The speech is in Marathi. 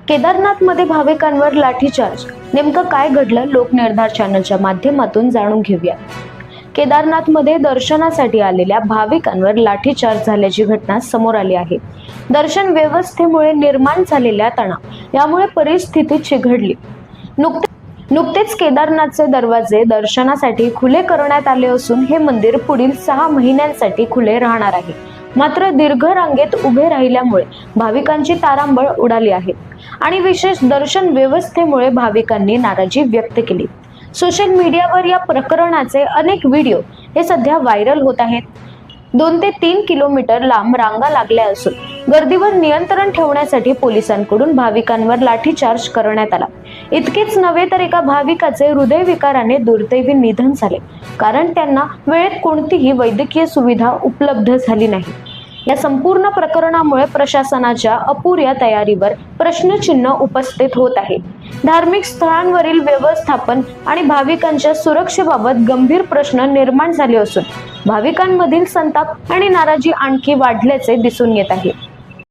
केदारनाथमध्ये भाविकांवर लाठीचार्ज, नेमकं काय घडलं लोकनिर्धार चॅनलच्या माध्यमातून जाणून घेऊया। केदारनाथमध्ये दर्शनासाठी आलेल्या भाविकांवर लाठीचार्ज झाल्याची घटना समोर आली आहे। दर्शन व्यवस्थेमुळे निर्माण झालेल्या तणाव यामुळे परिस्थिती चिघळली। नुकतेच केदारनाथचे दरवाजे दर्शनासाठी खुले करण्यात आले असून हे मंदिर पुढील 6 महिन्यांसाठी खुले राहणार आहे। मात्र दीर्घ रांगेत उभे राहिल्यामुळे भाविकांची तारांबळ उडाली आहे आणि विशेष दर्शन व्यवस्थेमुळे भाविकांनी नाराजी व्यक्त केली। सोशल मीडियावर या प्रकरणाचे अनेक व्हिडिओ हे सध्या व्हायरल होत आहेत। 2 ते 3 किलोमीटर लांब रांगा लागल्या असून गर्दीवर नियंत्रण ठेवण्यासाठी पोलिसांकडून भाविकांवर लाठीचार्ज करण्यात आला। इतकेच नव्हे तर एका भाविकाचे हृदयविकाराने दुर्दैवी निधन झाले, कारण त्यांना वेळेत कोणतीही वैद्यकीय सुविधा उपलब्ध झाली नाही। या संपूर्ण प्रकरणामुळे प्रशासनाच्या अपुऱ्या तयारीवर प्रश्नचिन्ह उपस्थित होत आहे। धार्मिक स्थळांवरील व्यवस्थापन आणि भाविकांच्या सुरक्षेबाबत गंभीर प्रश्न निर्माण झाले असून भाविकांमधील संताप आणि नाराजी आणखी वाढल्याचे दिसून येत आहे।